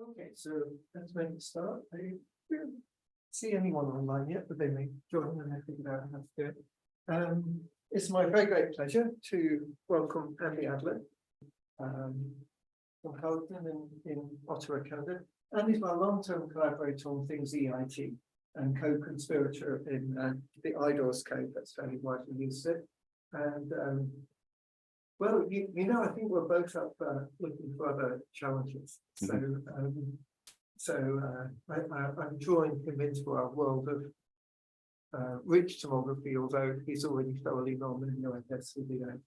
Okay, so let's make a start. I don't see anyone online yet, but they may join and I figure out how to do it. It's my very great pleasure to welcome Andy Adler from Carleton in Ottawa, Canada. Andy's my long-term collaborator on things EIT and co-conspirator in the IDORS code that's fairly widely used it. And well, you know, I think we're both up looking for other challenges. So, I'm drawing convinced for our world of rich tomography, although he's already thoroughly non-linear, I guess, with the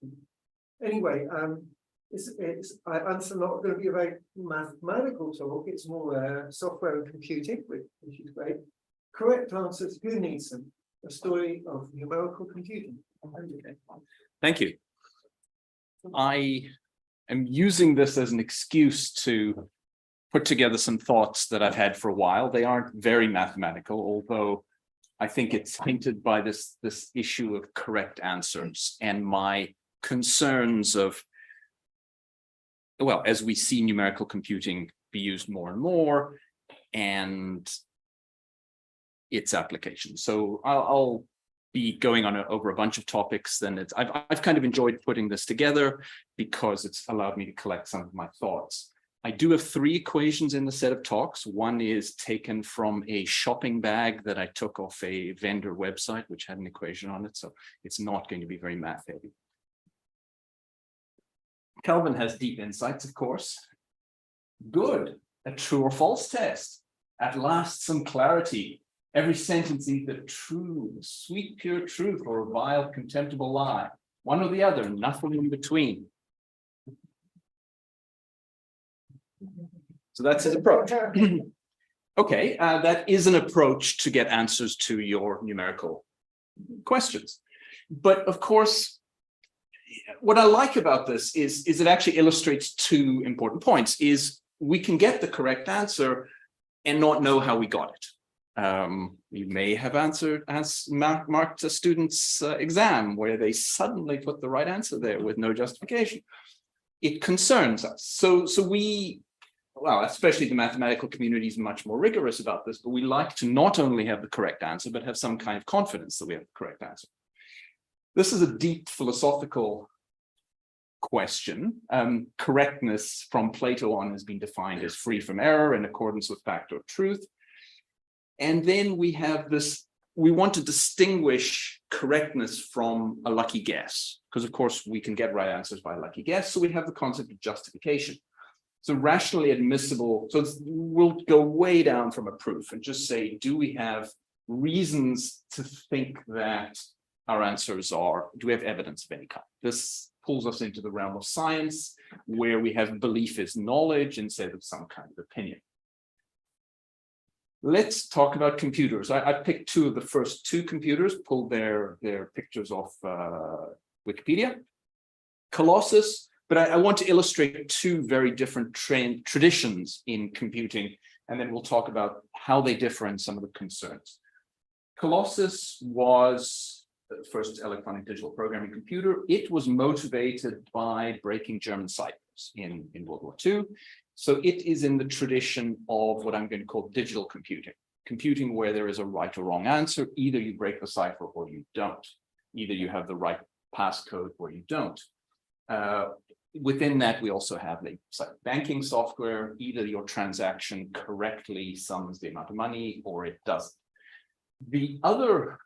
anyway, I'm not going to be a very mathematical talk. It's more software and computing, which is great. Correct answers. Who needs them? A story of numerical computing. Okay. Thank you. I am using this as an excuse to put together some thoughts that I've had for a while. They aren't very mathematical, although I think it's hinted by this issue of correct answers and my concerns of, well, as we see numerical computing be used more and more and its application. So I'll be going on over a bunch of topics. Then I've kind of enjoyed putting this together because it's allowed me to collect some of my thoughts. I do have 3 equations in the set of talks. One is taken from a shopping bag that I took off a vendor website, which had an equation on it. So it's not going to be very math heavy. Kelvin has deep insights, of course. Good. A true or false test. At last, some clarity. Every sentence either true, sweet, pure truth, or a vile, contemptible lie. One or the other, nothing in between. So that's his approach. Okay, that is an approach to get answers to your numerical questions. But of course, what I like about this is it actually illustrates 2 important points. Is we can get the correct answer and not know how we got it. You may have marked a student's exam where they suddenly put the right answer there with no justification. It concerns us. So we, well, especially the mathematical community is much more rigorous about this, but we like to not only have the correct answer, but have some kind of confidence that we have the correct answer. This is a deep philosophical question. Correctness from Plato on has been defined as free from error in accordance with fact or truth. And then we have this, we want to distinguish correctness from a lucky guess, because of course we can get right answers by a lucky guess. So we have the concept of justification. So rationally admissible, so we'll go way down from a proof and just say, do we have reasons to think that our answers are, do we have evidence of any kind? This pulls us into the realm of science, where we have belief is knowledge instead of some kind of opinion. Let's talk about computers. I picked 2 of the first 2 computers, pulled their pictures off Wikipedia. Colossus, but I want to illustrate 2 very different traditions in computing, and then we'll talk about how they differ and some of the concerns. Colossus was the first electronic digital programming computer. It was motivated by breaking German ciphers in World War II. So it is in the tradition of what I'm going to call digital computing. Computing where there is a right or wrong answer. Either you break the cipher or you don't. Either you have the right passcode or you don't. Within that, we also have the banking software. Either your transaction correctly sums the amount of money or it doesn't. The other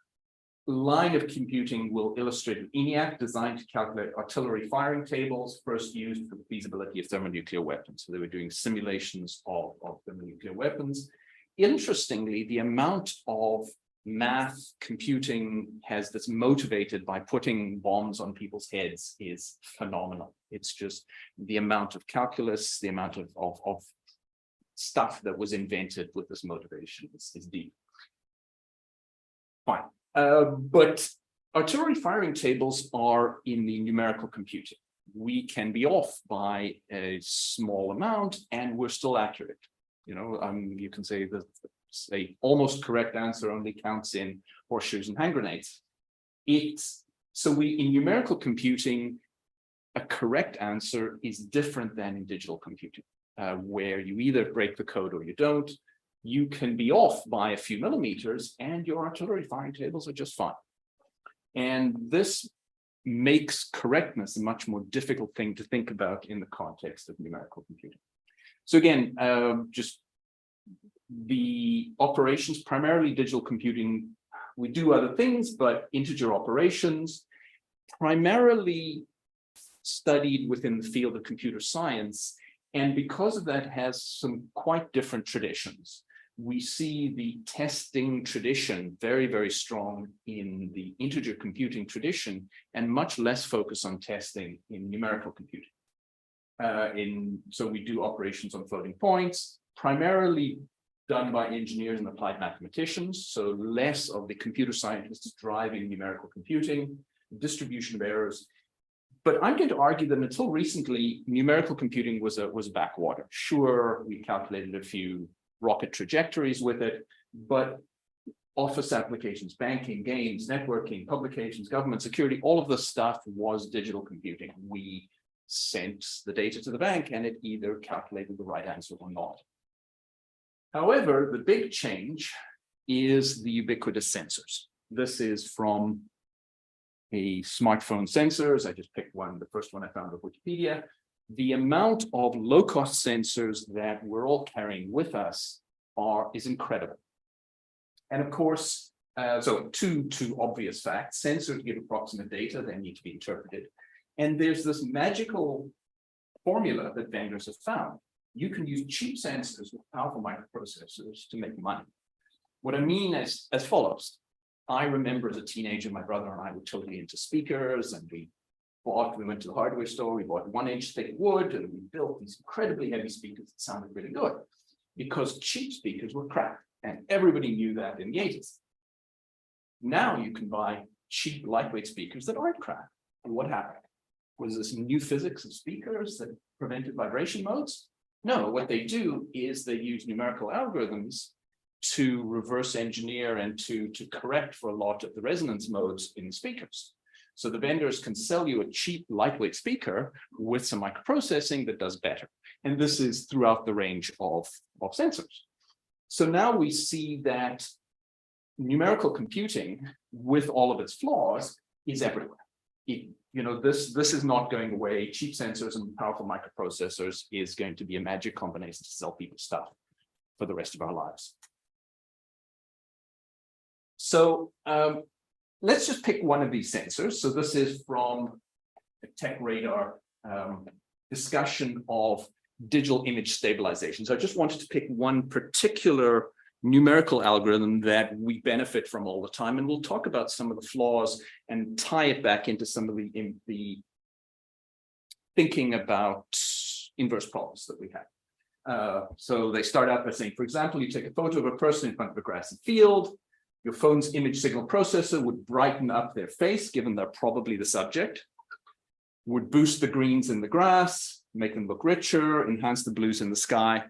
line of computing will illustrate an ENIAC designed to calculate artillery firing tables, first used for the feasibility of thermonuclear weapons. So they were doing simulations of thermonuclear weapons. Interestingly, the amount of math computing that's motivated by putting bombs on people's heads is phenomenal. It's just the amount of calculus, the amount of stuff that was invented with this motivation is deep. Fine. But artillery firing tables are in the numerical computing. We can be off by a small amount and we're still accurate. You know, you can say that a almost correct answer only counts in horseshoes and hand grenades. So in numerical computing, a correct answer is different than in digital computing. where you either break the code or you don't. You can be off by a few millimeters and your artillery firing tables are just fine. And this makes correctness a much more difficult thing to think about in the context of numerical computing. So again, just the operations, primarily digital computing, we do other things, but integer operations, primarily studied within the field of computer science. And because of that, has some quite different traditions. We see the testing tradition very, very strong in the integer computing tradition and much less focus on testing in numerical computing. So we do operations on floating points, primarily done by engineers and applied mathematicians, so less of the computer scientists driving numerical computing, distribution of errors. But I'm going to argue that until recently, numerical computing was a backwater. Sure, we calculated a few rocket trajectories with it, but office applications, banking, games, networking, publications, government security, all of this stuff was digital computing. We sent the data to the bank and it either calculated the right answer or not. However, the big change is the ubiquitous sensors. This is from a smartphone sensors. I just picked one, the first one I found on Wikipedia. The amount of low-cost sensors that we're all carrying with us is incredible. And of course, so two obvious facts: sensors give approximate data, they need to be interpreted. And there's this magical formula that vendors have found. You can use cheap sensors with powerful microprocessors to make money. What I mean is as follows. I remember as a teenager, my brother and I were totally into speakers, and we went to the hardware store, we bought 1-inch thick wood, and we built these incredibly heavy speakers that sounded really good because cheap speakers were crap, and everybody knew that in the 80s. Now you can buy cheap, lightweight speakers that aren't crap. And what happened? Was this new physics of speakers that prevented vibration modes? No, what they do is they use numerical algorithms to reverse engineer and to correct for a lot of the resonance modes in speakers. So the vendors can sell you a cheap, lightweight speaker with some microprocessing that does better. And this is throughout the range of sensors. So now we see that numerical computing, with all of its flaws, is everywhere. This is not going away. Cheap sensors and powerful microprocessors is going to be a magic combination to sell people stuff for the rest of our lives. So let's just pick one of these sensors. So this is from a Tech Radar discussion of digital image stabilization. So I just wanted to pick one particular numerical algorithm that we benefit from all the time, and we'll talk about some of the flaws and tie it back into some of the thinking about inverse problems that we have. So they start out by saying, for example, you take a photo of a person in front of a grassy field. Your phone's image signal processor would brighten up their face, given they're probably the subject, would boost the greens in the grass, make them look richer, enhance the blues in the sky.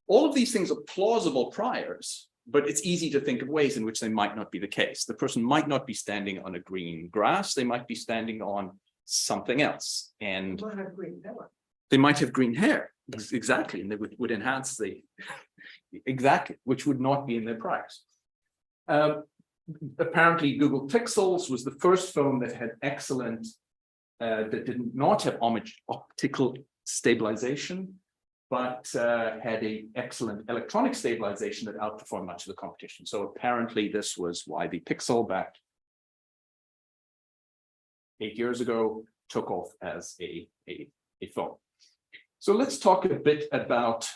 All of these things are plausible priors, but it's easy to think of ways in which they might not be the case. The person might not be standing on a green grass, they might be standing on something else. And They might have green hair. They might have green hair, exactly, and they would enhance exactly, which would not be in their priors. Apparently Google Pixels was the first phone that had excellent, that did not have optical stabilization, but had an excellent electronic stabilization that outperformed much of the competition. So apparently this was why the Pixel back 8 years ago took off as a phone. So let's talk a bit about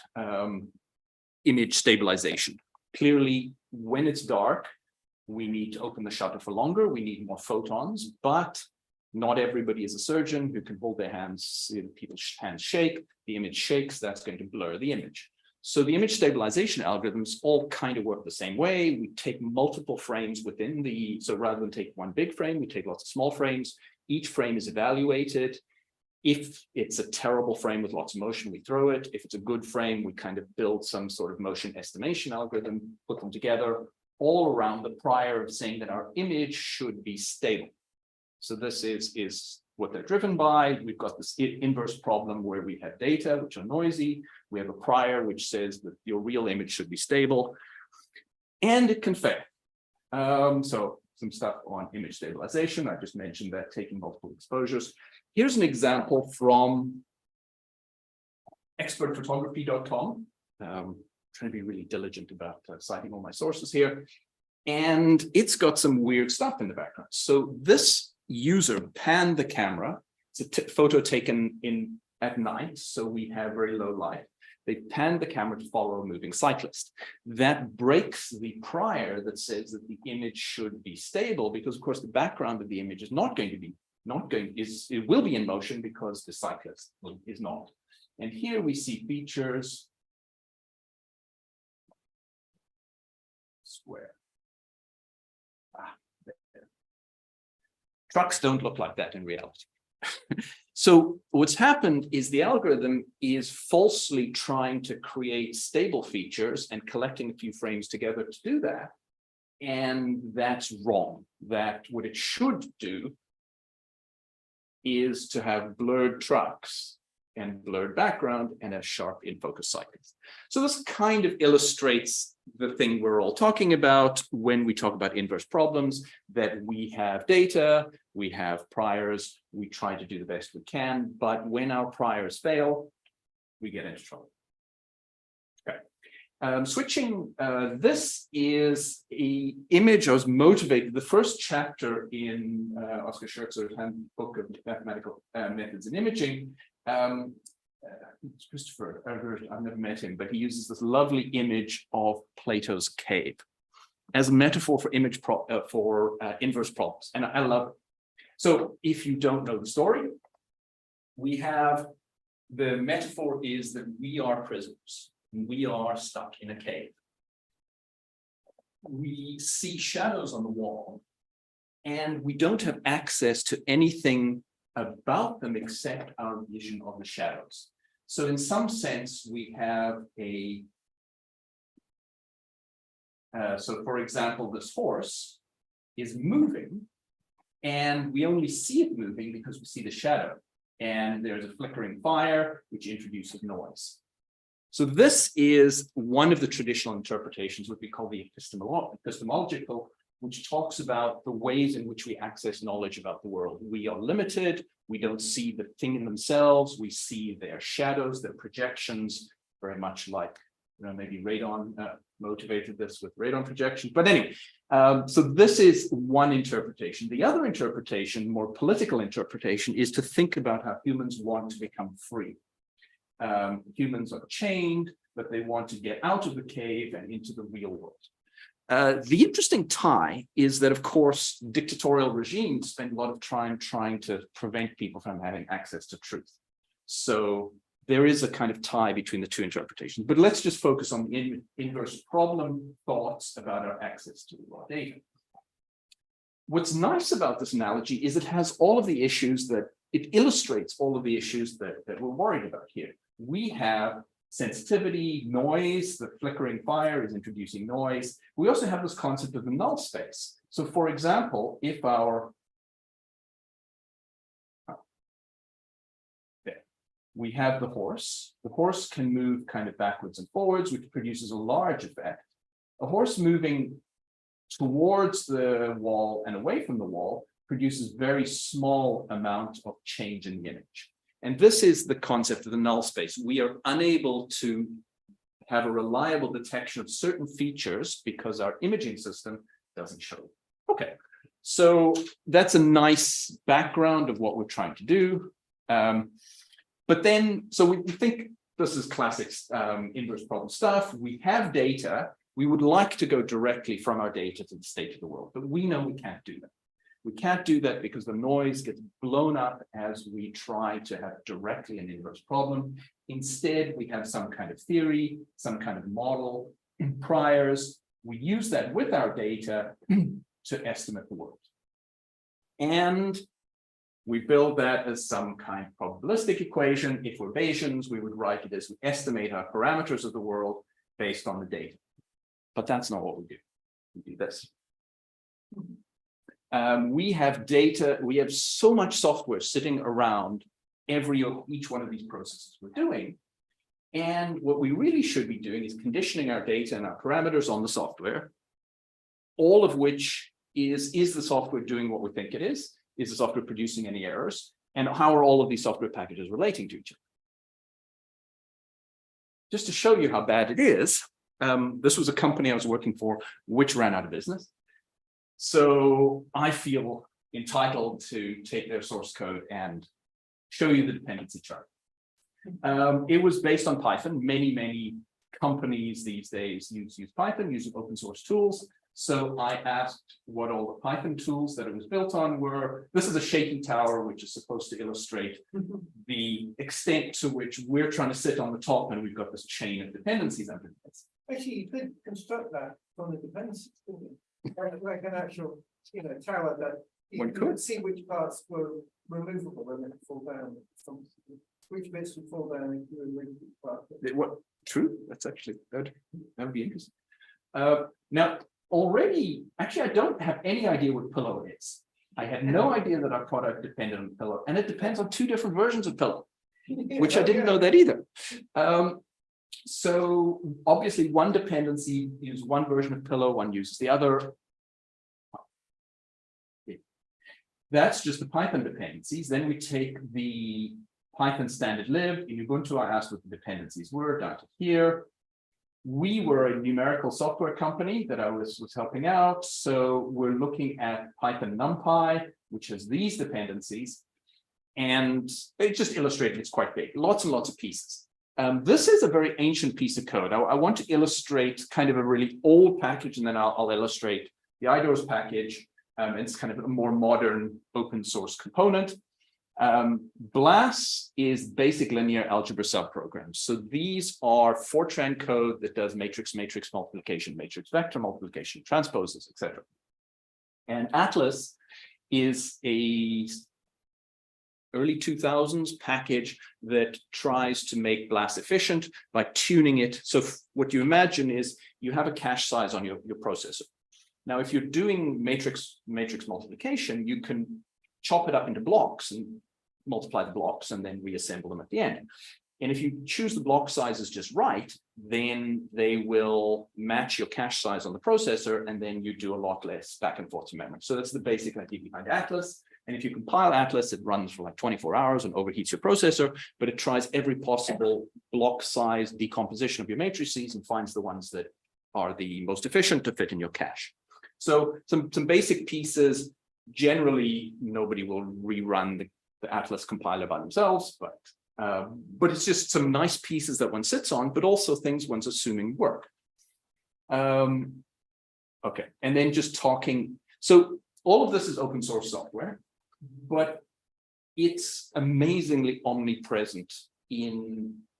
image stabilization. Clearly, when it's dark, we need to open the shutter for longer, we need more photons, but not everybody is a surgeon who can hold their hands, people's hands shake, the image shakes, that's going to blur the image. So the image stabilization algorithms all kind of work the same way. We take multiple frames within so rather than take one big frame, we take lots of small frames. Each frame is evaluated. If it's a terrible frame with lots of motion, we throw it. If it's a good frame, we kind of build some sort of motion estimation algorithm, put them together, all around the prior of saying that our image should be stable. So this is what they're driven by. We've got this inverse problem where we have data which are noisy. We have a prior which says that your real image should be stable, and it can fail. So some stuff on image stabilization. I just mentioned that, taking multiple exposures. Here's an example from expertphotography.com. Trying to be really diligent about citing all my sources here. And it's got some weird stuff in the background. So this user panned the camera. It's a photo taken at night, so we have very low light. They panned the camera to follow a moving cyclist. That breaks the prior that says that the image should be stable, because of course the background of the image is not going to be, it will be in motion because the cyclist is not. And here we see features. Square. There. Trucks don't look like that in reality. So what's happened is the algorithm is falsely trying to create stable features and collecting a few frames together to do that. And that's wrong. That what it should do is to have blurred trucks and blurred background and a sharp in-focus cyclist. So this kind of illustrates the thing we're all talking about when we talk about inverse problems, that we have data, we have priors, we try to do the best we can, but when our priors fail, we get into trouble. Okay. Switching, this is an image I was motivated, the first chapter in Oscar Scherzer's Handbook of Mathematical Methods in Imaging. Christopher, I've never met him, but he uses this lovely image of Plato's cave as a metaphor for inverse problems, and I love it. So if you don't know the story, we have the metaphor is that we are prisoners. We are stuck in a cave. We see shadows on the wall, and we don't have access to anything about them except our vision of the shadows. So in some sense, we have a, so for example, this horse is moving, and we only see it moving because we see the shadow. And there's a flickering fire, which introduces noise. So this is one of the traditional interpretations, what we call the epistemological, which talks about the ways in which we access knowledge about the world. We are limited. We don't see the thing in themselves. We see their shadows, their projections, very much like, maybe radon motivated this with radon projection. But anyway, so this is one interpretation. The other interpretation, more political interpretation, is to think about how humans want to become free. Humans are chained, but they want to get out of the cave and into the real world. The interesting tie is that, of course, dictatorial regimes spend a lot of time trying to prevent people from having access to truth. So there is a kind of tie between the two interpretations. But let's just focus on the inverse problem thoughts about our access to raw data. What's nice about this analogy is it has all of the issues that, it illustrates all of the issues that we're worried about here. We have sensitivity, noise, the flickering fire is introducing noise. We also have this concept of the null space. So for example, if we have the horse can move kind of backwards and forwards, which produces a large effect. A horse moving towards the wall and away from the wall produces very small amount of change in the image. And this is the concept of the null space. We are unable to have a reliable detection of certain features because our imaging system doesn't show it. Okay, so that's a nice background of what we're trying to do. But then, so we think this is classic inverse problem stuff. We have data. We would like to go directly from our data to the state of the world, but we know we can't do that. We can't do that because the noise gets blown up as we try to have directly an inverse problem. Instead, we have some kind of theory, some kind of model, priors. We use that with our data to estimate the world. And we build that as some kind of probabilistic equation. If we're Bayesians, we would write it as we estimate our parameters of the world based on the data. But that's not what we do. We do this. We have data, we have so much software sitting around each one of these processes we're doing. And what we really should be doing is conditioning our data and our parameters on the software, all of which is the software doing what we think it is? Is the software producing any errors? And how are all of these software packages relating to each other? Just to show you how bad it is, this was a company I was working for, which ran out of business. So I feel entitled to take their source code and show you the dependency chart. It was based on Python. Many companies these days use Python using open source tools. So I asked what all the Python tools that it was built on were. This is a shaky tower, which is supposed to illustrate the extent to which we're trying to sit on the top, and we've got this chain of dependencies underneath. Actually, you could construct that from the dependencies, couldn't you? Like an actual, tower that you could see which parts were removable and then fall down. Which bits would fall down if you remove each part. What? True. That's actually good. That would be interesting. Now, already, actually, I don't have any idea what Pillow is. I had no idea that our product depended on Pillow, and it depends on 2 different versions of Pillow, which I didn't know that either. So obviously, one dependency uses one version of Pillow, one uses the other. That's just the Python dependencies. Then we take the Python standard lib. In Ubuntu, I asked what the dependencies were down to here. We were a numerical software company that I was helping out. So we're looking at Python NumPy, which has these dependencies. And it just illustrated it's quite big, lots and lots of pieces. This is a very ancient piece of code. I want to illustrate kind of a really old package, and then I'll illustrate the IDORS package. It's kind of a more modern open source component. BLAS is basic linear algebra subprograms. So these are Fortran code that does matrix multiplication, matrix vector multiplication, transposes, etc. And Atlas is a early 2000s package that tries to make BLAS efficient by tuning it. So what you imagine is you have a cache size on your processor. Now, if you're doing matrix multiplication, you can chop it up into blocks and multiply the blocks and then reassemble them at the end. And if you choose the block sizes just right, then they will match your cache size on the processor, and then you do a lot less back and forth to memory. So that's the basic idea behind Atlas. And if you compile Atlas, it runs for like 24 hours and overheats your processor, but it tries every possible block size decomposition of your matrices and finds the ones that are the most efficient to fit in your cache. So some basic pieces. Generally, nobody will rerun the Atlas compiler by themselves, but it's just some nice pieces that one sits on, but also things one's assuming work. Okay, and then just talking. So all of this is open source software, but it's amazingly omnipresent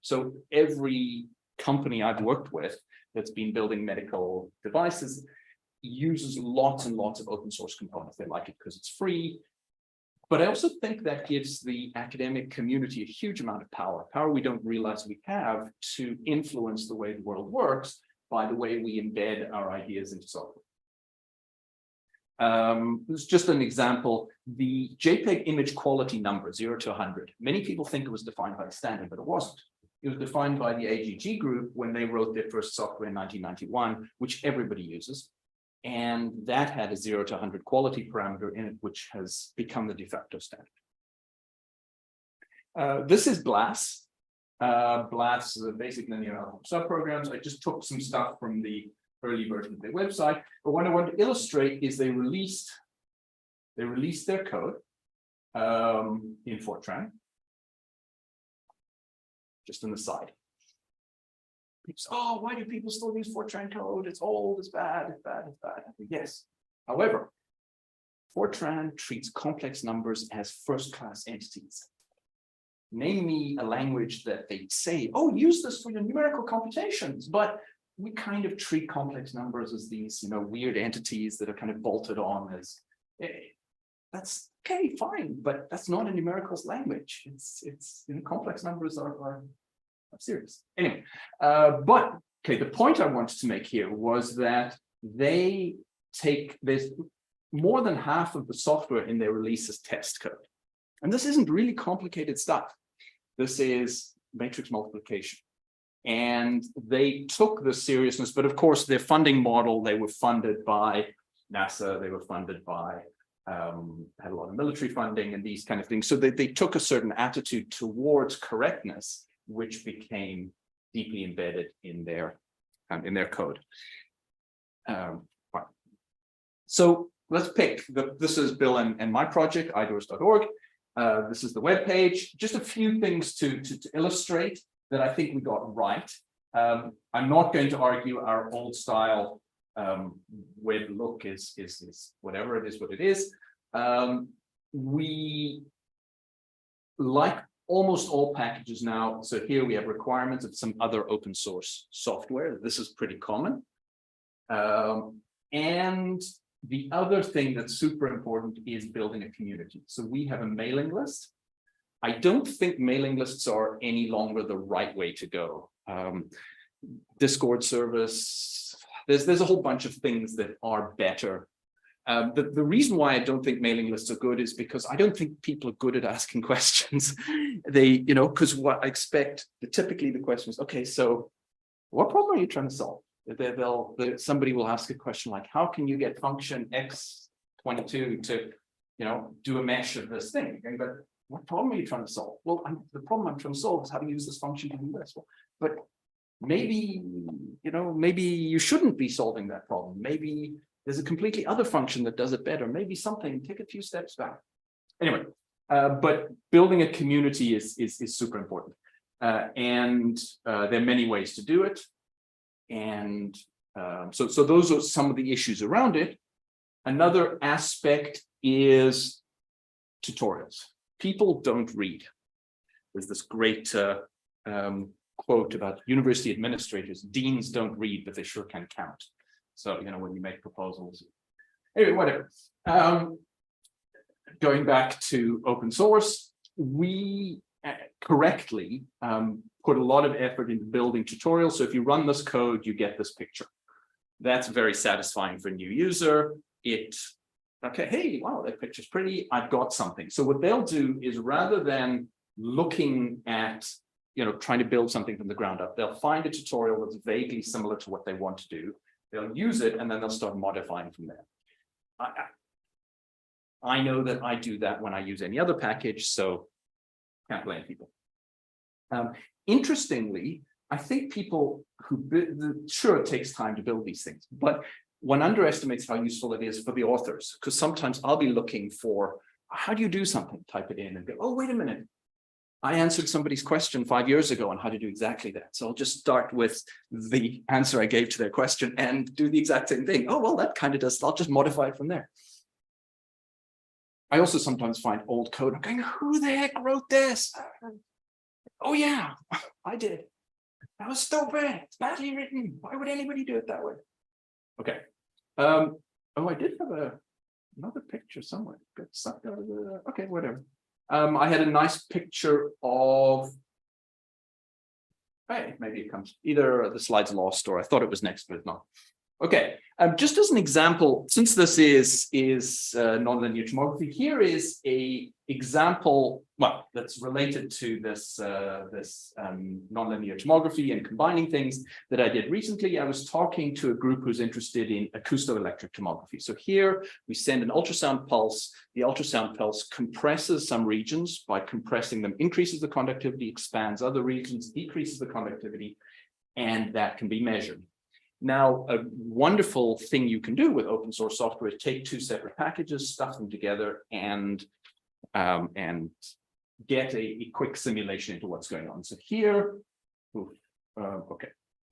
so every company I've worked with that's been building medical devices uses lots and lots of open source components. They like it because it's free. But I also think that gives the academic community a huge amount of power we don't realize we have to influence the way the world works by the way we embed our ideas into software. This is just an example. The JPEG image quality number, 0 to 100. Many people think it was defined by the standard, but it wasn't. It was defined by the AGG group when they wrote their first software in 1991, which everybody uses. And that had a 0 to 100 quality parameter in it, which has become the de facto standard. This is BLAS. BLAS is a basic linear algebra subprograms. I just took some stuff from the early version of their website. But what I want to illustrate is they released their code in Fortran. Just an aside. Oh, why do people still use Fortran code? It's old, it's bad, it's bad, it's bad. Yes. However, Fortran treats complex numbers as first-class entities. Name me a language that they say, oh, use this for your numerical computations, but we kind of treat complex numbers as these, weird entities that are kind of bolted on as, that's okay, fine, but that's not a numericals language. It's complex numbers are serious. Anyway, but okay, the point I wanted to make here was that they take this. more than half of the software in their release is test code. And this isn't really complicated stuff. This is matrix multiplication. And they took the seriousness, but of course, their funding model, they were funded by NASA, they were funded by, had a lot of military funding and these kind of things. So they took a certain attitude towards correctness, which became deeply embedded in their code. So let's pick, this is Bill and my project, idoors.org. This is the web page. Just a few things to illustrate that I think we got right. I'm not going to argue our old style web look is whatever it is, what it is. We like almost all packages now. So here we have requirements of some other open source software. This is pretty common. And the other thing that's super important is building a community. So we have a mailing list. I don't think mailing lists are any longer the right way to go. Discord service, there's a whole bunch of things that are better. The reason why I don't think mailing lists are good is because I don't think people are good at asking questions. Because what I expect, typically the question is, okay, so what problem are you trying to solve? Somebody will ask a question like, how can you get function x22 to, do a mesh of this thing? Okay, but what problem are you trying to solve? Well, the problem I'm trying to solve is how to use this function to do this. Well, but maybe, maybe you shouldn't be solving that problem. Maybe there's a completely other function that does it better. Maybe something, take a few steps back. Anyway, but building a community is super important. And there are many ways to do it. And so those are some of the issues around it. Another aspect is tutorials. People don't read. There's this great quote about university administrators: deans don't read, but they sure can count. So, when you make proposals. Anyway, whatever. Going back to open source, we correctly put a lot of effort into building tutorials. So if you run this code, you get this picture. That's very satisfying for a new user. Okay, hey, wow, that picture's pretty. I've got something. So what they'll do is, rather than looking at, trying to build something from the ground up, they'll find a tutorial that's vaguely similar to what they want to do. They'll use it, and then they'll start modifying from there. I know that I do that when I use any other package, so can't blame people. Interestingly, I think people sure, it takes time to build these things, but one underestimates how useful it is for the authors, because sometimes I'll be looking for, how do you do something? Type it in and go, oh, wait a minute. I answered somebody's question 5 years ago on how to do exactly that. So I'll just start with the answer I gave to their question and do the exact same thing. Oh, well, that kind of does. I'll just modify it from there. I also sometimes find old code. I'm going, who the heck wrote this? Oh, yeah, I did. That was stupid. It's badly written. Why would anybody do it that way? Okay. Oh, I did have another picture somewhere. Got sucked out of the. Okay, whatever. I had a nice picture of. Hey, maybe it comes. Either the slide's lost, or I thought it was next, but it's not. Okay, just as an example, since this is nonlinear tomography, here is a example, well, that's related to this nonlinear tomography and combining things that I did recently. I was talking to a group who's interested in acousto-electric tomography. So here we send an ultrasound pulse. The ultrasound pulse compresses some regions. By compressing them, increases the conductivity, expands other regions, decreases the conductivity, and that can be measured. Now, a wonderful thing you can do with open source software is take two separate packages, stuff them together, and get a quick simulation into what's going on. So here,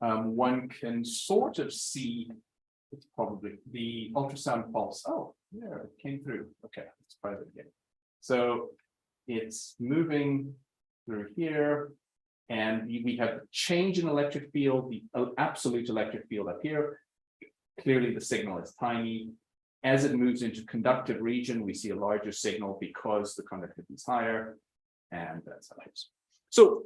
one can sort of see, it's probably the ultrasound pulse. Oh, yeah, it came through. Okay, let's try that again. So it's moving through here. And we have a change in electric field, the absolute electric field up here. Clearly, the signal is tiny. As it moves into conductive region, we see a larger signal because the conductivity is higher. And that's how it is. So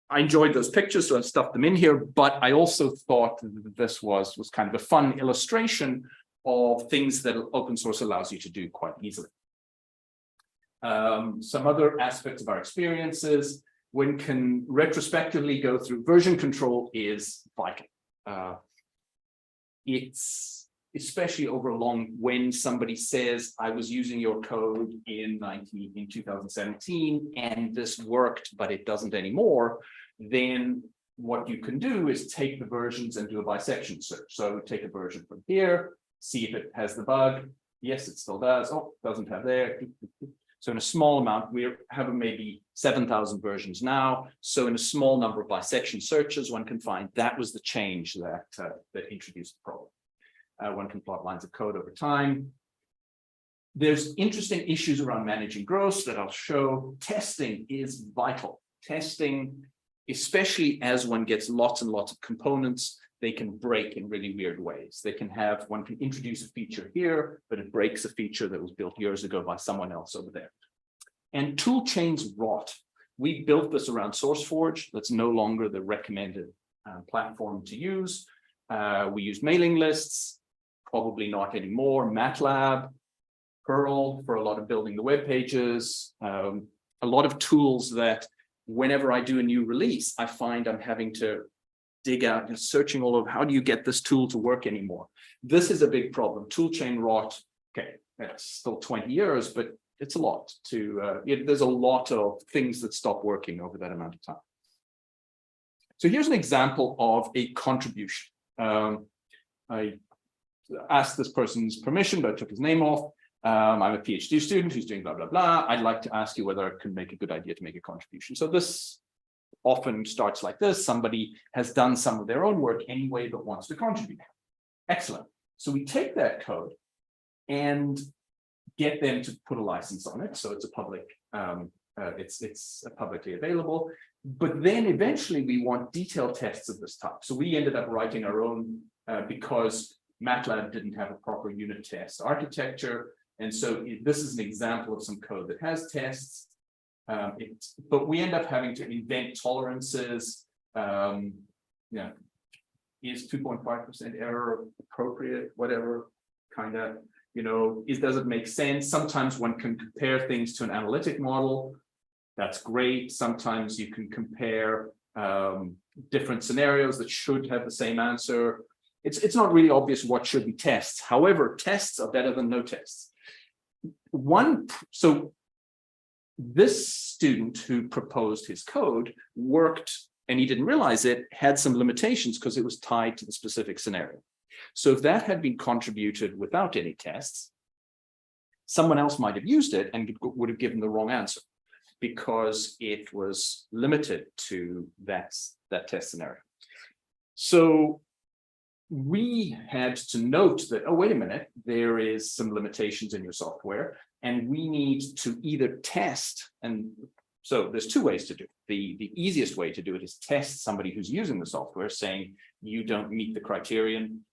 I enjoyed those pictures, so I stuffed them in here. But I also thought that this was kind of a fun illustration of things that open source allows you to do quite easily. Some other aspects of our experiences, one can retrospectively go through version control is vital. It's especially over long when somebody says, I was using your code in 2017 and this worked, but it doesn't anymore, then what you can do is take the versions and do a bisection search. So take a version from here, see if it has the bug. Yes, it still does. Oh, doesn't have there. So in a small amount, we have maybe 7,000 versions now. So in a small number of bisection searches, one can find that was the change that, that introduced the problem. One can plot lines of code over time. There's interesting issues around managing growth that I'll show. Testing is vital. Testing, especially as one gets lots and lots of components, they can break in really weird ways. They can have, one can introduce a feature here, but it breaks a feature that was built years ago by someone else over there. And tool chains rot. We built this around SourceForge. That's no longer the recommended platform to use. We use mailing lists, probably not anymore. MATLAB, Perl for a lot of building the web pages. A lot of tools that whenever I do a new release, I find I'm having to dig out and searching all over how do you get this tool to work anymore. This is a big problem. Toolchain rot. Okay, that's still 20 years, but it's a lot to. There's a lot of things that stop working over that amount of time. So here's an example of a contribution. I asked this person's permission, but I took his name off. I'm a PhD student who's doing blah, blah, blah. I'd like to ask you whether it can make a good idea to make a contribution. So this often starts like this. Somebody has done some of their own work anyway, but wants to contribute. Excellent. So we take that code and get them to put a license on it. So it's a public, it's publicly available. But then eventually we want detailed tests of this type. So we ended up writing our own because MATLAB didn't have a proper unit test architecture. And so this is an example of some code that has tests. But we end up having to invent tolerances. Is 2.5% error appropriate? Whatever kind of, does it make sense? Sometimes one can compare things to an analytic model. That's great. Sometimes you can compare different scenarios that should have the same answer. It's not really obvious what should be tests. However, tests are better than no tests. So this student who proposed his code worked, and he didn't realize it, had some limitations because it was tied to the specific scenario. So if that had been contributed without any tests, someone else might have used it and would have given the wrong answer because it was limited to that test scenario. So we had to note that, oh, wait a minute, there is some limitations in your software, and we need to either test, and so there's two ways to do it. The easiest way to do it is test somebody who's using the software, saying, you don't meet the criterion,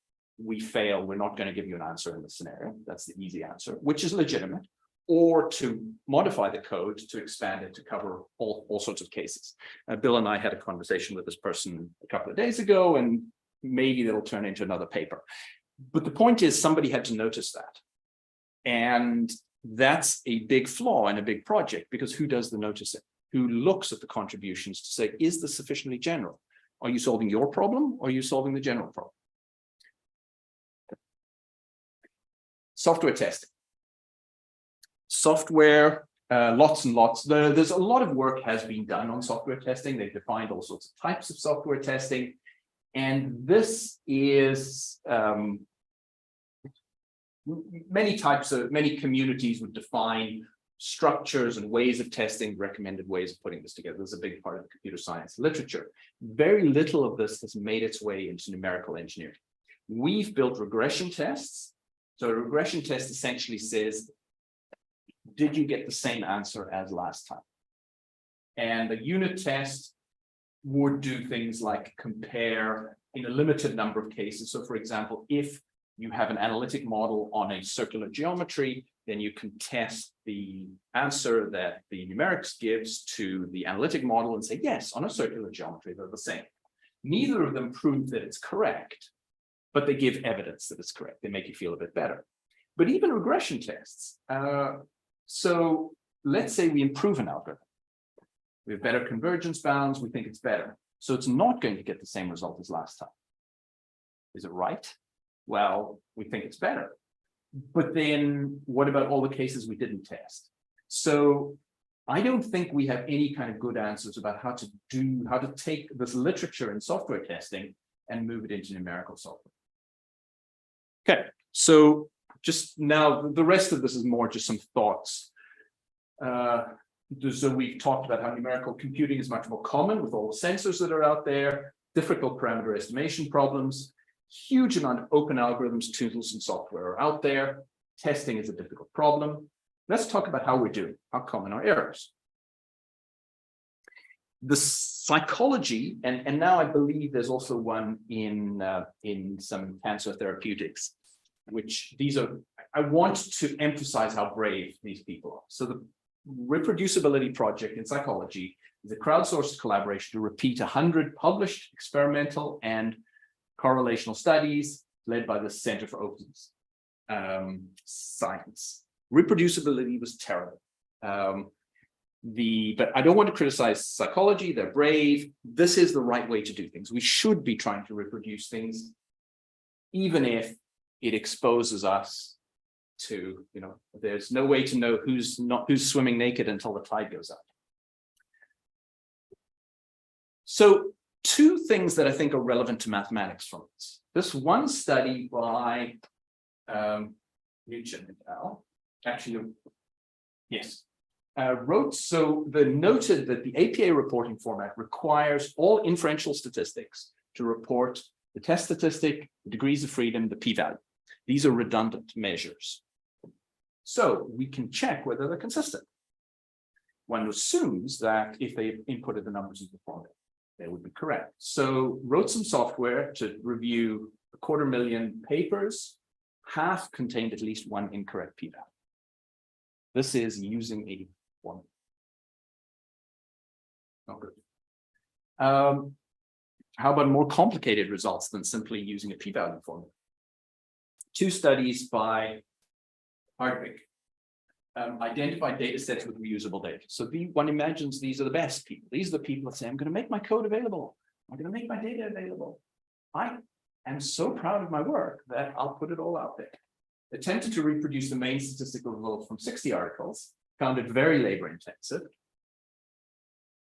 we fail, we're not going to give you an answer in this scenario. That's the easy answer, which is legitimate, or to modify the code to expand it to cover all sorts of cases. Bill and I had a conversation with this person a couple of days ago, and maybe that'll turn into another paper. But the point is somebody had to notice that. And that's a big flaw in a big project, because who does the noticing? Who looks at the contributions to say, is this sufficiently general? Are you solving your problem, or are you solving the general problem? Software testing. Software, lots and lots. There's a lot of work has been done on software testing. They've defined all sorts of types of software testing. And this is many communities would define structures and ways of testing, recommended ways of putting this together. This is a big part of the computer science literature. Very little of this has made its way into numerical engineering. We've built regression tests. So a regression test essentially says, did you get the same answer as last time? And the unit test would do things like compare in a limited number of cases. So for example, if you have an analytic model on a circular geometry, then you can test the answer that the numerics gives to the analytic model and say, yes, on a circular geometry, they're the same. Neither of them prove that it's correct, but they give evidence that it's correct. They make you feel a bit better. But even regression tests. So let's say we improve an algorithm. We have better convergence bounds. We think it's better. So it's not going to get the same result as last time. Is it right? Well, we think it's better. But then what about all the cases we didn't test? So I don't think we have any kind of good answers about how to take this literature in software testing and move it into numerical software. Okay, so just now, the rest of this is more just some thoughts. So we've talked about how numerical computing is much more common with all the sensors that are out there, difficult parameter estimation problems, huge amount of open algorithms, tools, and software are out there. Testing is a difficult problem. Let's talk about how we're doing, how common are errors. The psychology, and now I believe there's also one in some cancer therapeutics, which these are, I want to emphasize how brave these people are. So the reproducibility project in psychology is a crowdsourced collaboration to repeat 100 published experimental and correlational studies led by the Center for Open Science. Reproducibility was terrible. But I don't want to criticize psychology. They're brave. This is the right way to do things. We should be trying to reproduce things, even if it exposes us to, there's no way to know who's swimming naked until the tide goes out. So two things that I think are relevant to mathematics from this. This one study by Nugent et al. Actually, yes. Noted that the APA reporting format requires all inferential statistics to report the test statistic, the degrees of freedom, the p-value. These are redundant measures. So we can check whether they're consistent. One assumes that if they inputted the numbers into the format, they would be correct. So wrote some software to review 250,000 papers. Half contained at least one incorrect p-value. This is using a formula. Not good. How about more complicated results than simply using a p-value formula? Two studies by Hardwick identified data sets with reusable data. So one imagines these are the best people. These are the people that say, I'm going to make my code available. I'm going to make my data available. I am so proud of my work that I'll put it all out there. Attempted to reproduce the main statistical result from 60 articles, found it very labor intensive.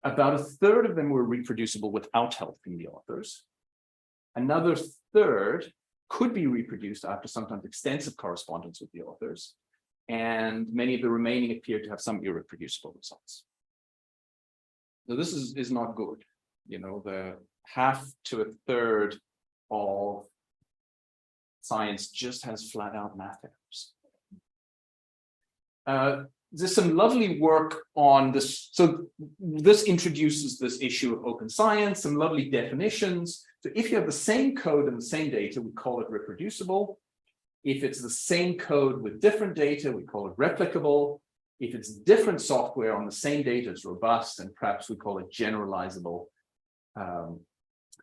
About a third of them were reproducible without help from the authors. Another third could be reproduced after sometimes extensive correspondence with the authors. And many of the remaining appeared to have some irreproducible results. So this is not good. The half to a third of science just has flat out math errors. There's some lovely work on this. So this introduces this issue of open science, some lovely definitions. So if you have the same code and the same data, we call it reproducible. If it's the same code with different data, we call it replicable. If it's different software on the same data, it's robust, and perhaps we call it generalizable.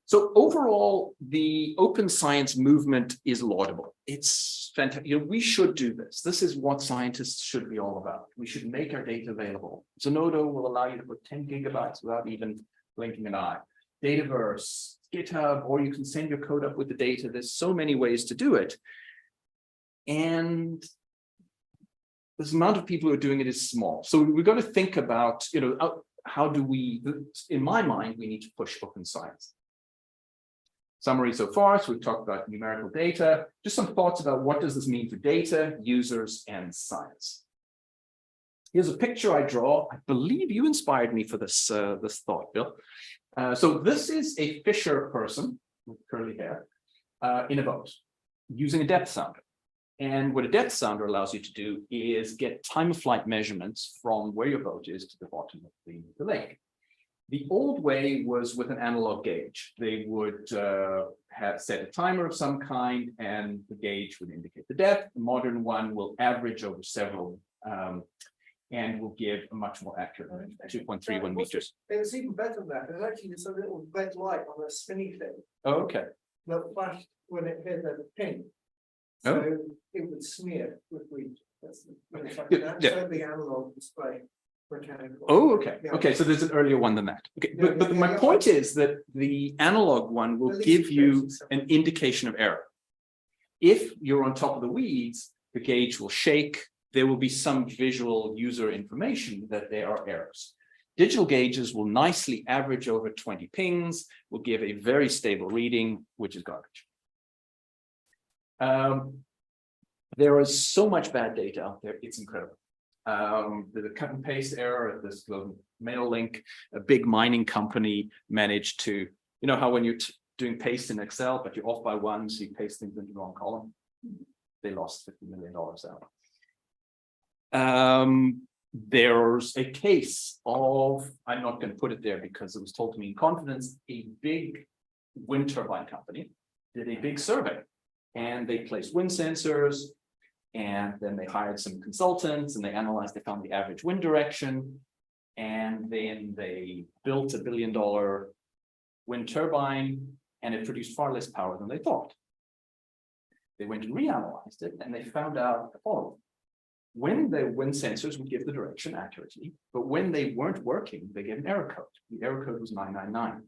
So overall, the open science movement is laudable. It's fantastic. We should do this. This is what scientists should be all about. We should make our data available. Zenodo will allow you to put 10 gigabytes without even blinking an eye. Dataverse, GitHub, or you can send your code up with the data. There's so many ways to do it. And this amount of people who are doing it is small. So we've got to think about, how do we, in my mind, we need to push open science. Summary so far, so we've talked about numerical data, just some thoughts about what does this mean for data, users, and science. Here's a picture I draw. I believe you inspired me for this, this thought, Bill. So this is a Fisher person with curly hair in a boat using a depth sounder. And what a depth sounder allows you to do is get time of flight measurements from where your boat is to the bottom of the lake. The old way was with an analog gauge. They would have set a timer of some kind, and the gauge would indicate the depth. The modern one will average over several and will give a much more accurate measurement, 2.31 meters. It's even better than that. There's actually just a little red light on a spinny thing. Oh, okay. that flashed when it hit the pin. Oh. So it would smear with wheat. That's Yeah, yeah. the analog display mechanical. Oh, okay. Yeah. Okay, so there's an earlier one than that. Okay, Yeah, but yeah, my yeah. point is that the analog one will At least give you there's some- an indication of error. If you're on top of the weeds, the gauge will shake. There will be some visual user information that there are errors. Digital gauges will nicely average over 20 pings, will give a very stable reading, which is garbage. There is so much bad data out there, it's incredible. There's a cut and paste error at this Globe Mail link. A big mining company managed to, you know how when you're doing paste in Excel, but you're off by one, so you paste things into the wrong column. They lost $50 million out. There's a case of, I'm not going to put it there because it was told to me in confidence, a big wind turbine company did a big survey and they placed wind sensors and then they hired some consultants and they analyzed, they found the average wind direction. And then they built $1 billion wind turbine and it produced far less power than they thought. They went and reanalyzed it and they found out the following. When the wind sensors would give the direction accurately, but when they weren't working, they gave an error code. The error code was 999.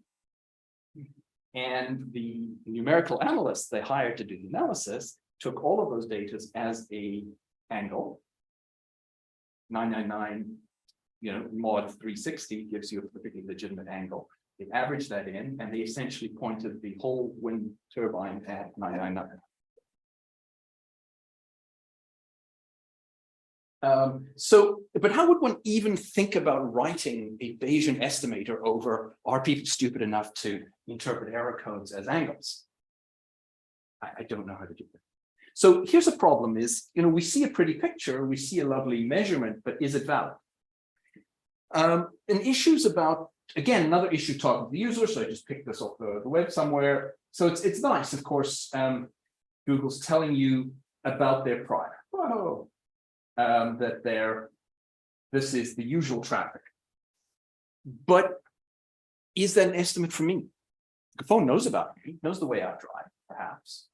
And the numerical analysts they hired to do the analysis took all of those data as a angle. 999, mod 360 gives you a perfectly legitimate angle. They averaged that in, and they essentially pointed the whole wind turbine at 999. But how would one even think about writing a Bayesian estimator over, are people stupid enough to interpret error codes as angles? I don't know how to do that. So here's a problem is, we see a pretty picture, we see a lovely measurement, but is it valid? And issues about, again, another issue talking to the user, so I just picked this off the web somewhere. So it's nice, of course, Google's telling you about their prior. Whoa. That this is the usual traffic. But is that an estimate for me? The phone knows about me, knows the way I drive, perhaps.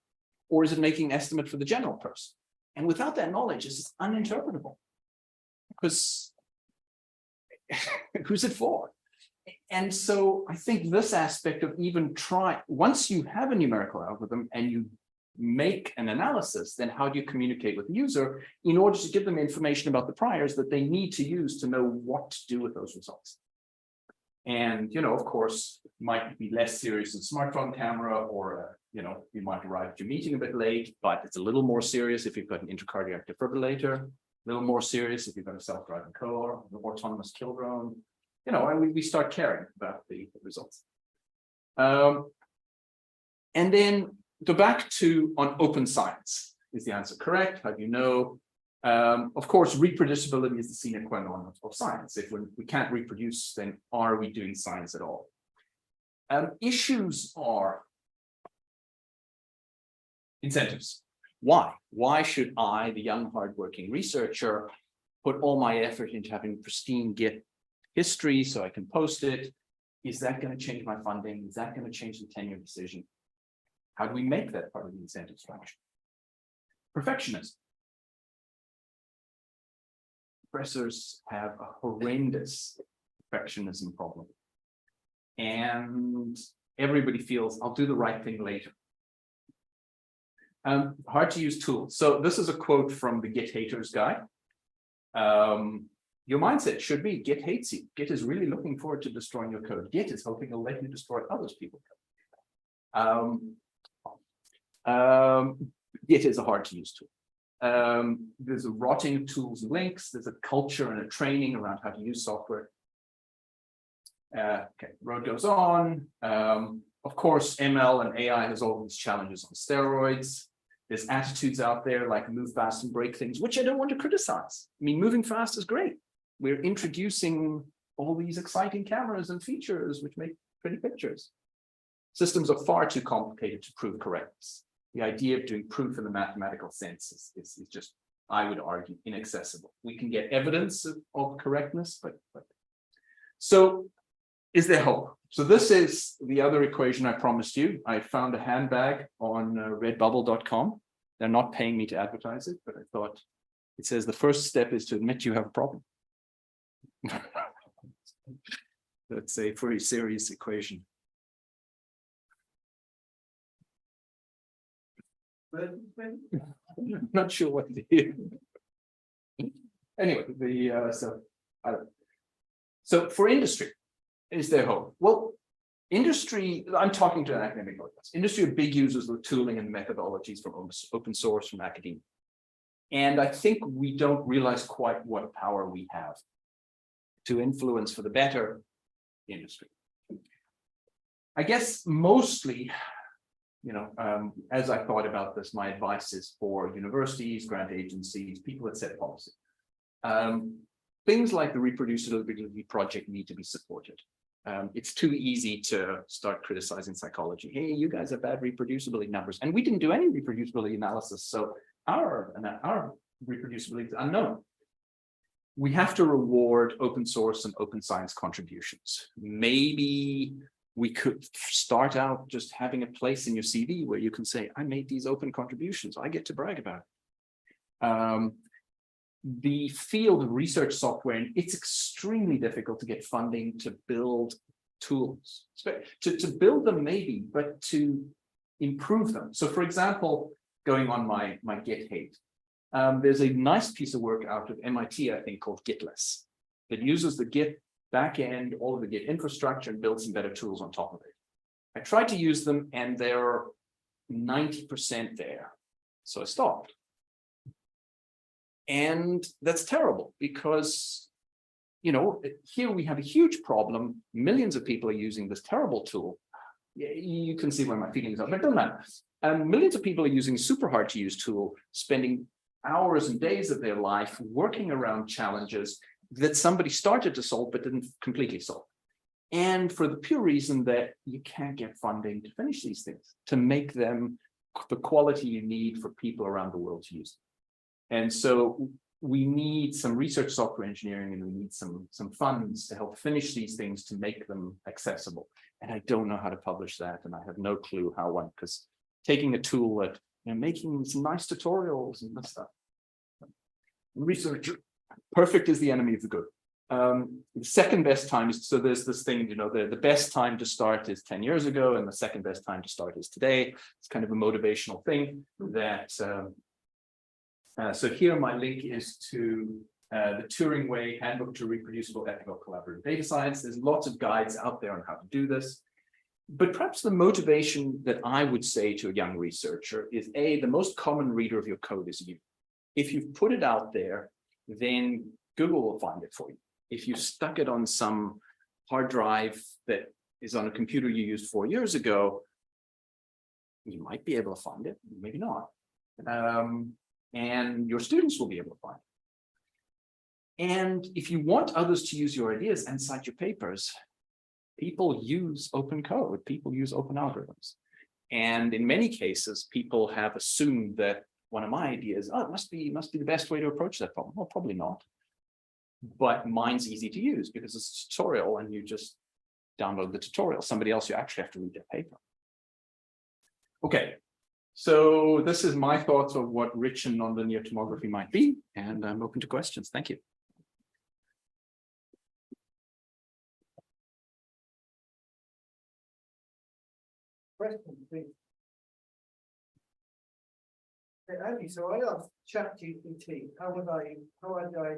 Or is it making an estimate for the general person? And without that knowledge, it's just uninterpretable. Because who's it for? And so I think this aspect of even once you have a numerical algorithm and you make an analysis, then how do you communicate with the user in order to give them information about the priors that they need to use to know what to do with those results? And, of course, it might be less serious in smartphone camera, or, you might arrive at your meeting a bit late, but it's a little more serious if you've got an intracardiac defibrillator, a little more serious if you've got a self-driving car, an autonomous kill drone, and we start caring about the results. And then go back to on open science. Is the answer correct? How do you know? Of course, reproducibility is the sine qua non of science. If we can't reproduce, then are we doing science at all? Issues are incentives. Why? Why should I, the young, hardworking researcher, put all my effort into having pristine Git history so I can post it? Is that going to change my funding? Is that going to change the tenure decision? How do we make that part of the incentive structure? Perfectionism. Professors have a horrendous perfectionism problem. And everybody feels, I'll do the right thing later. Hard to use tools. So this is a quote from the Git haters guy. Your mindset should be, Git hates you. Git is really looking forward to destroying your code. Git is hoping it'll let you destroy others people's code. Git is a hard to use tool. There's a rotting of tools and links. There's a culture and a training around how to use software. Okay, road goes on. Of course, ML and AI has all these challenges on steroids. There's attitudes out there like move fast and break things, which I don't want to criticize. I mean, moving fast is great. We're introducing all these exciting cameras and features which make pretty pictures. Systems are far too complicated to prove correctness. The idea of doing proof in the mathematical sense is just, I would argue, inaccessible. We can get evidence of correctness, but so Is there hope? So this is the other equation I promised you. I found a handbag on redbubble.com. They're not paying me to advertise it, but I thought it says the first step is to admit you have a problem. That's a very serious equation. Not sure what to do. Anyway, so for industry, is there hope? Well, industry, I'm talking to an academic audience. Industry are big users of tooling and methodologies from open source, from academia. And I think we don't realize quite what power we have to influence for the better the industry. I guess mostly, as I thought about this, my advice is for universities, grant agencies, people that set policy. Things like the reproducibility project need to be supported. It's too easy to start criticizing psychology. Hey, you guys have bad reproducibility numbers. And we didn't do any reproducibility analysis. So our reproducibility is unknown. We have to reward open source and open science contributions. Maybe we could start out just having a place in your CV where you can say, I made these open contributions. I get to brag about it. The field of research software, and it's extremely difficult to get funding to build tools, to build them maybe, but to improve them. So for example, going on my Git hate, there's a nice piece of work out of MIT, I think, called Gitless, that uses the Git backend, all of the Git infrastructure, and builds some better tools on top of it. I tried to use them and they're 90% there. So I stopped. And that's terrible because, here we have a huge problem. Millions of people are using this terrible tool. You can see where my feelings are, but it doesn't matter. Millions of people are using super hard to use tool, spending hours and days of their life working around challenges that somebody started to solve but didn't completely solve. And for the pure reason that you can't get funding to finish these things, to make them the quality you need for people around the world to use them. And so we need some research software engineering, and we need some funds to help finish these things to make them accessible. And I don't know how to publish that, and I have no clue how one, because taking a tool that, making some nice tutorials and that stuff. Research, perfect is the enemy of the good. The second best time is, so there's this thing, the best time to start is 10 years ago, and the second best time to start is today. It's kind of a motivational thing that, so here my link is to the Turing Way Handbook to Reproducible Ethical Collaborative Data Science. There's lots of guides out there on how to do this. But perhaps the motivation that I would say to a young researcher is, A, the most common reader of your code is you. If you've put it out there, then Google will find it for you. If you stuck it on some hard drive that is on a computer you used 4 years ago, you might be able to find it, maybe not. And your students will be able to find it. And if you want others to use your ideas and cite your papers, people use open code, people use open algorithms. And in many cases, people have assumed that one of my ideas, it must be the best way to approach that problem. Well, probably not. But mine's easy to use because it's a tutorial and you just download the tutorial. Somebody else, you actually have to read their paper. Okay. So this is my thoughts of what rich and nonlinear tomography might be, and I'm open to questions. Thank you. Question, please. Hey, Andy, so I asked ChatGPT, how would I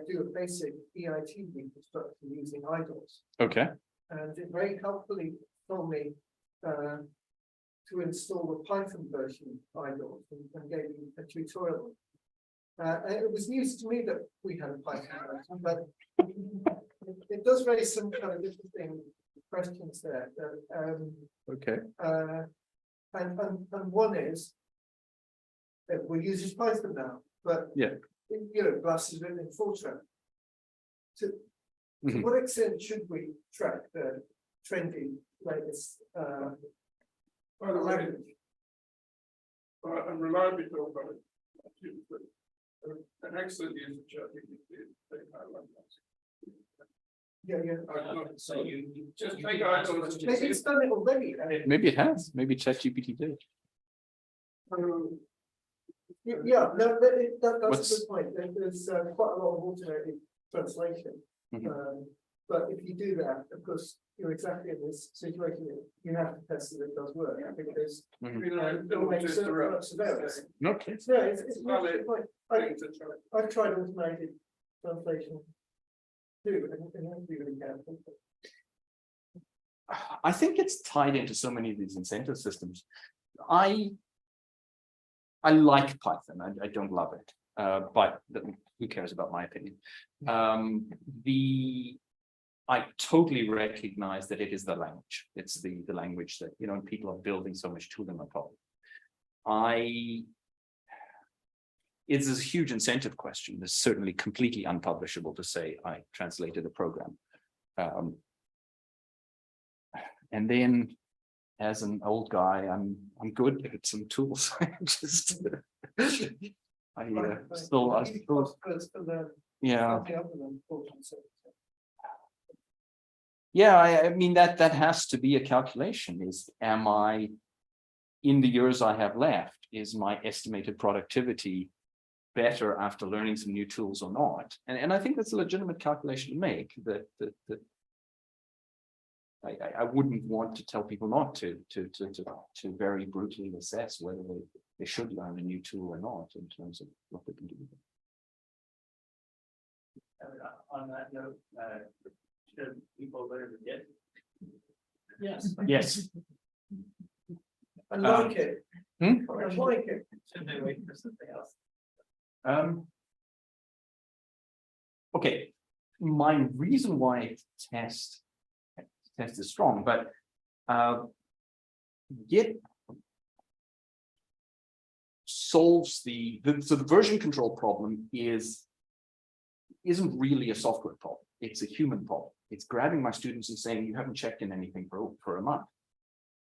do a basic EIT reconstruction using IDOS? Okay. And it very helpfully told me to install the Python version of IDOS and gave me a tutorial. And it was news to me that we had a Python version, but it does raise some kind of interesting questions there. Okay. And one is that we use Python now, but yeah, Glass is written in Fortran. To what extent should we track the trendy latest language? And reliably talk about it. An excellent use of ChatGPT is Yeah, yeah. So you just take out all the. Maybe it's done it already. Maybe it has. Maybe ChatGPT did. Yeah, no, that's What's- a good point. There's quite a lot of automated translation. Mhm. But if you do that, of course, you're exactly in this situation. You have to test that it does work because it'll make certain works of errors. Okay. It's a good point. I've tried automated translation too, and it has to be really careful. I think it's tied into so many of these incentive systems. I like Python. I don't love it, but who cares about my opinion? I totally recognize that it is the language. It's the language that, you know, and people are building so much tooling on top. It's a huge incentive question. It's certainly completely unpublishable to say I translated a program. And then, as an old guy, I'm good at some tools. Yeah. Yeah, I mean that has to be a calculation. Am I, in the years I have left, is my estimated productivity better after learning some new tools or not? And I think that's a legitimate calculation to make. That I wouldn't want to tell people not to very brutally assess whether they should learn a new tool or not in terms of what they can do with it. On that note, should people learn to get? Yes. Yes. I like it. I like it. Should they wait for something else? Okay, my reason why test is strong, but Git solves the version control problem isn't really a software problem. It's a human problem. It's grabbing my students and saying, you haven't checked in anything for a month.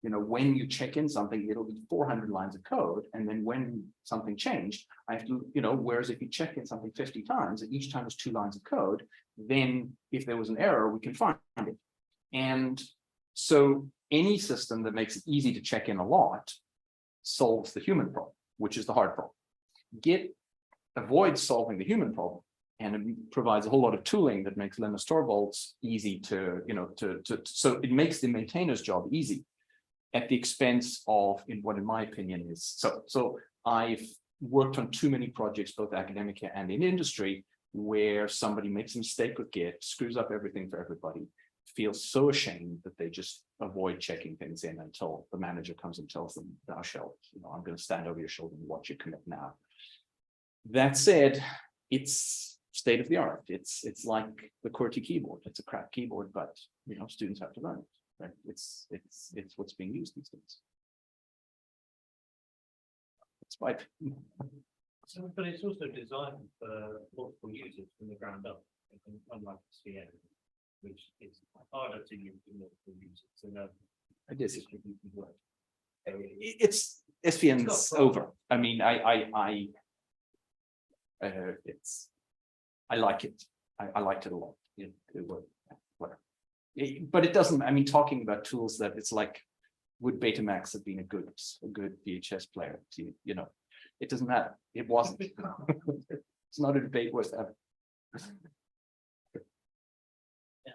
You know, when you check in something, it'll be 400 lines of code. And then when something changed, I have to, you know, whereas if you check in something 50 times, each time is 2 lines of code, then if there was an error, we can find it. And so any system that makes it easy to check in a lot solves the human problem, which is the hard problem. Git avoids solving the human problem, and it provides a whole lot of tooling that makes Linus Torvalds easy to, you know, so it makes the maintainer's job easy at the expense of, in my opinion is, so I've worked on too many projects, both academic and in industry, where somebody makes a mistake with Git, screws up everything for everybody, feels so ashamed that they just avoid checking things in until the manager comes and tells them, thou shalt, you know, I'm going to stand over your shoulder and watch you commit now. That said, it's state of the art. It's like the QWERTY keyboard. It's a crap keyboard, but you know, students have to learn it. Right? It's what's being used these days. That's why. So, but it's also designed for multiple users from the ground up, unlike SVN, which is harder to use for multiple users. So now, I disagree. It's SVN's over. I mean, I like it. I liked it a lot. It worked. Whatever. But it doesn't. I mean, talking about tools that it's like, would Betamax have been a good VHS player? You know, it doesn't matter. It wasn't. It's not a debate worth having. Yeah,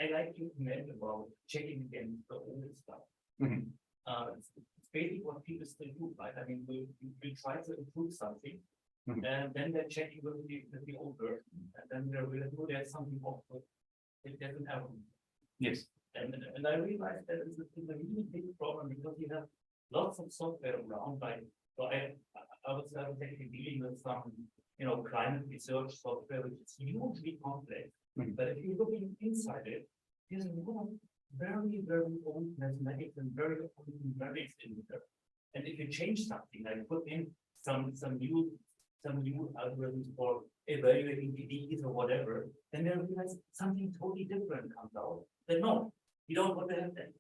I like you mentioned about checking again the old stuff. It's basically what people still do, right? I mean, we try to improve something. And then they're checking with the old version, and then they're really there's something off with it doesn't happen. Yes. And I realized that it's a really big problem because you have lots of software around. Like, so I was actually dealing with some, you know, climate research software, which is hugely complex. But if you're looking inside it, there's a lot of very, very old mathematics and very old numerics in there. And if you change something, like put in some new algorithms for evaluating PDEs or whatever, then they realize something totally different comes out. Then no, you don't want to have that.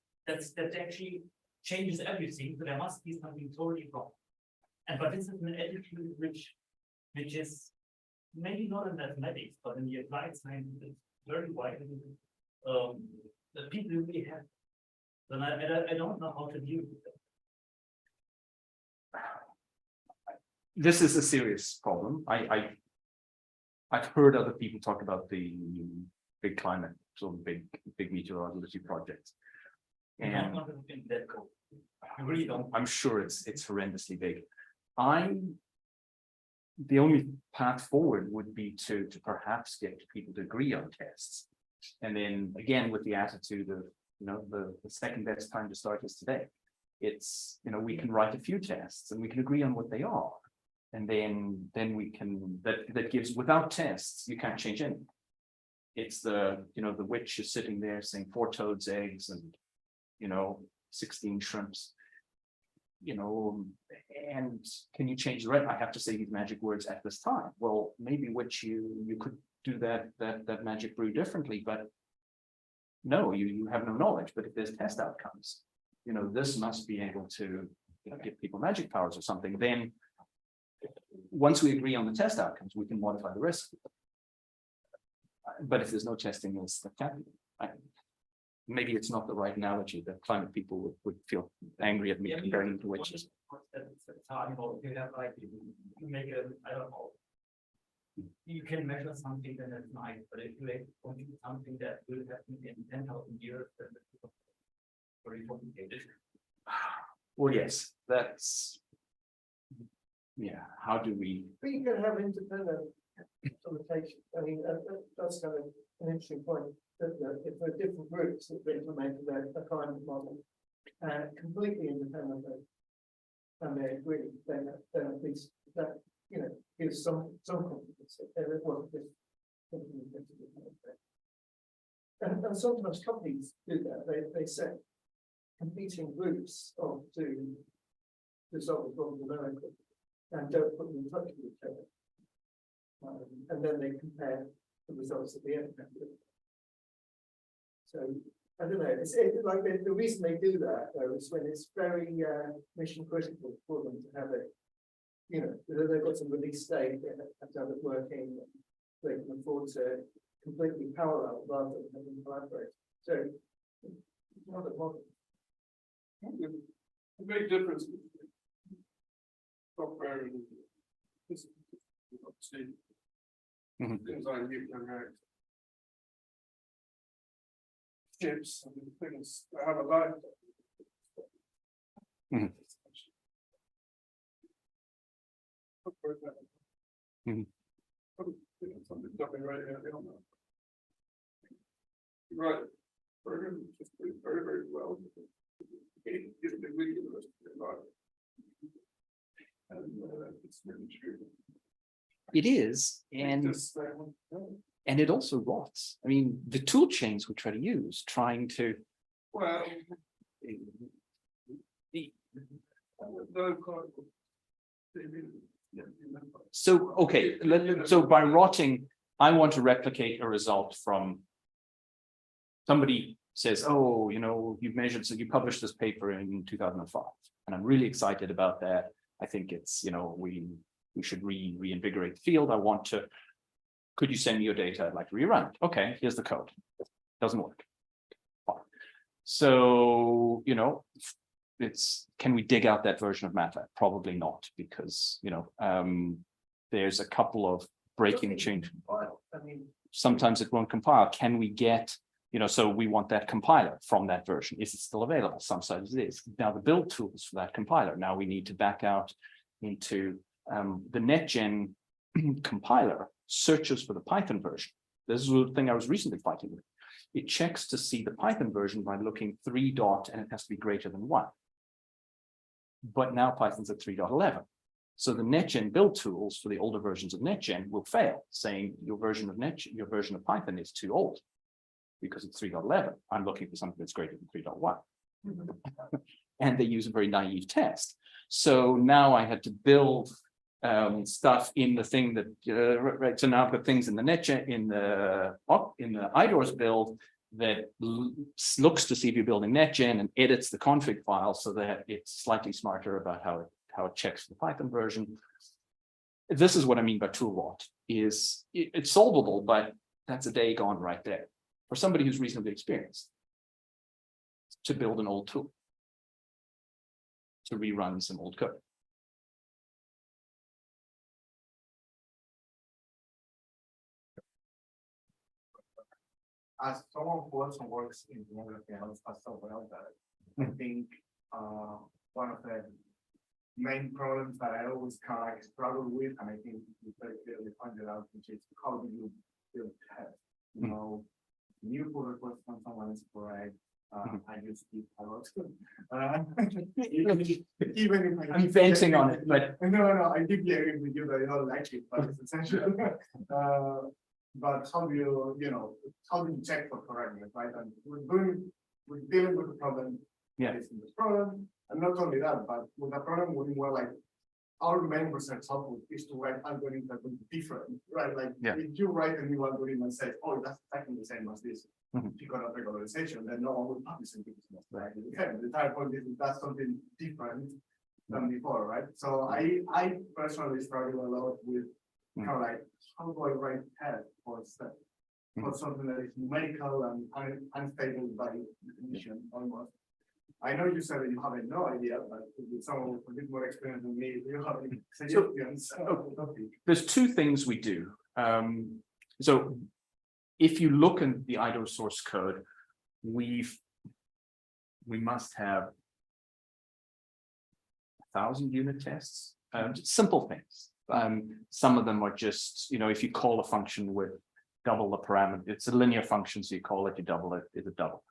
That actually changes everything. So there must be something totally wrong. But this is an attitude which is maybe not in mathematics, but in the applied sciences, very widely, that people really have. And I don't know how to deal with it. This is a serious problem. I've heard other people talk about the big climate, sort of big meteorology projects. And I'm not going to think that cool. I really don't. I'm sure it's horrendously big. The only path forward would be to perhaps get people to agree on tests. And then again, with the attitude of, the second best time to start is today. It's, we can write a few tests and we can agree on what they are. And then we can, that gives, without tests, you can't change anything. It's the witch is sitting there saying 4 toads, eggs, and 16 shrimps. And can you change the right? I have to say these magic words at this time. Well, maybe which you could do that magic brew differently, but no, you have no knowledge. But if there's test outcomes, this must be able to give people magic powers or something. Then once we agree on the test outcomes, we can modify the risk. But if there's no testing, that can't be. Maybe it's not the right analogy. The climate people would feel angry at me comparing to witches. You have like you make I don't know. You can measure something that is nice, but if you want to do something that will happen in 10,000 years, then it's very complicated. Well, yes, that's. Yeah, how do we? But you can have independent implementation. I mean, that's kind of an interesting point. That if there are different groups that have implemented a climate model completely independently, and they agree, then at least that gives some confidence that there wasn't this. And sometimes companies do that. They set competing groups of to resolve the problem numerically and don't put them in touch with each other. And then they compare the results at the end. So I don't know. It's like the reason they do that though is when it's very mission critical for them to have it. They've got some release state, they have to have it working. They can afford to completely parallel rather than having collaborate. So it's not a model. The big difference between software and this things like nuclear reactors. Chips and things that have a life. Mhm. Mhm. Something jumping right here on that. Right. Program just very, very well. And it's really true. It is, and it also rots. I mean, the tool chains we try to use, trying to. Well, So okay, so by rotting, I want to replicate a result from. Somebody says, "Oh, you've measured, so you published this paper in 2005, and I'm really excited about that. I think it's, we should reinvigorate the field. I want to. Could you send me your data? I'd like to rerun it. Okay, here's the code. Doesn't work. Fine. So, can we dig out that version of MATLAB? Probably not, because, there's a couple of breaking changes. Sometimes it won't compile. Can we get, so we want that compiler from that version. Is it still available? Sometimes it is. Now the build tools for that compiler. Now we need to back out into the NetGen compiler searches for the Python version. This is the thing I was recently fighting with. It checks to see the Python version by looking 3 dot, and it has to be greater than 1. But now Python's at 3.11. So the NetGen build tools for the older versions of NetGen will fail, saying your version of Python is too old because it's 3.11. I'm looking for something that's greater than 3.1. And they use a very naive test. So now I had to build stuff in the thing that right. So now I've got things in the NetGen in the IDORS build that looks to see if you're building NetGen and edits the config file so that it's slightly smarter about how it checks the Python version. This is what I mean by tool rot. It's solvable, but that's a day gone right there for somebody who's reasonably experienced to build an old tool, to rerun some old code. As someone who also works in tomography and as well that I think one of the main problems that I always kind of like struggle with, and I think you very clearly pointed out, which is how do you build tests? You know, new pull request from someone is correct. I just keep a lot. Even if I'm venting on it, but no, I deeply agree with you that you don't like it, but it's essential. But how do you, how do you check for correctness, right? And we're dealing with the problem. Yeah. Facing this problem, and not only that, but with the problem, we're more like our main research output is to write algorithms that will be different, right? Like if you write a new algorithm and say, oh, that's exactly the same as this, because of regularization, then no one will publish it. Right? The entire point is that's something different than before, right? So I personally struggle a lot with kind of like, how do I write tests for something that is numerical and unstable by definition almost. I know you said that you have no idea, but with someone with a bit more experience than me, do you have any suggestions? There's two things we do. So if you look in the IDO source code, we must have 1,000 unit tests, simple things. Some of them are just, if you call a function with double the parameter, it's a linear function, so you call it, you double it, it's a double.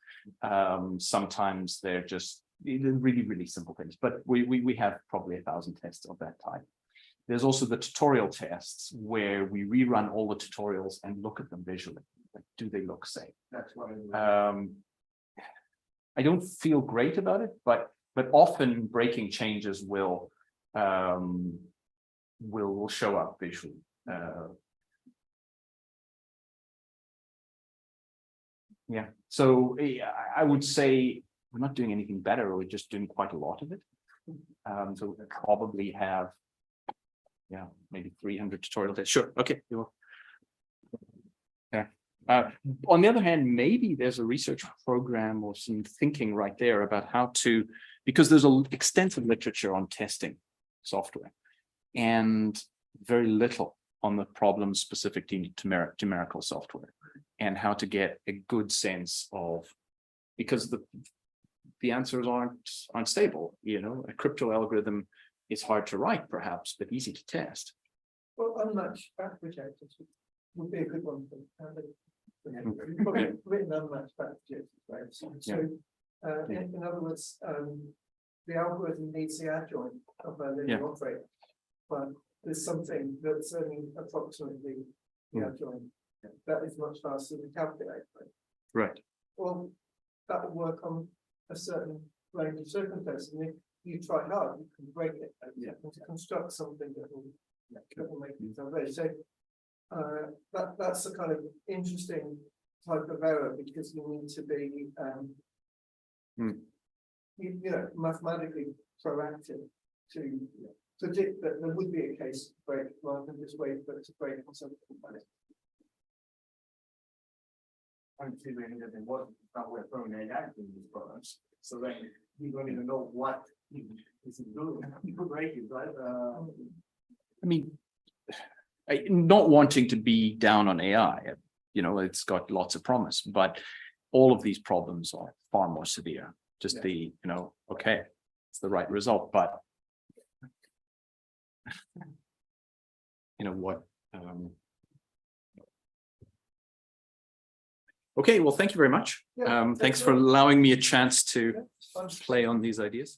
Sometimes they're just really, really simple things, but we have probably 1,000 tests of that type. There's also the tutorial tests where we rerun all the tutorials and look at them visually. Like, do they look safe? That's what I don't feel great about it, but often breaking changes will show up visually. Yeah, so I would say we're not doing anything better, we're just doing quite a lot of it. So we probably have, maybe 300 tutorial tests. Sure, okay. Yeah. On the other hand, maybe there's a research program or some thinking right there about how to, because there's an extensive literature on testing software and very little on the problems specific to numerical software and how to get a good sense of, because the answers aren't stable. A crypto algorithm is hard to write perhaps, but easy to test. Well, unmatched fact projectors would be a good one for probably written unmatched fact projectors, right? So in other words, the algorithm needs the adjoint of a linear operator, but there's something that's only approximately the adjoint that is much faster to calculate. Right. Well, that will work on a certain range of circumstances. And if you try hard, you can break it. To construct something that will make it ready. So that's a kind of interesting type of error because you need to be mathematically proactive to predict that there would be a case break rather than just wait for it to break on something like it. Considering that there was somewhere throwing AI in these products, so then you don't even know what is doing. You could break it, right? I mean, not wanting to be down on AI, it's got lots of promise, but all of these problems are far more severe. Just okay, it's the right result, but what? Okay, well, thank you very much. Thanks for allowing me a chance to play on these ideas.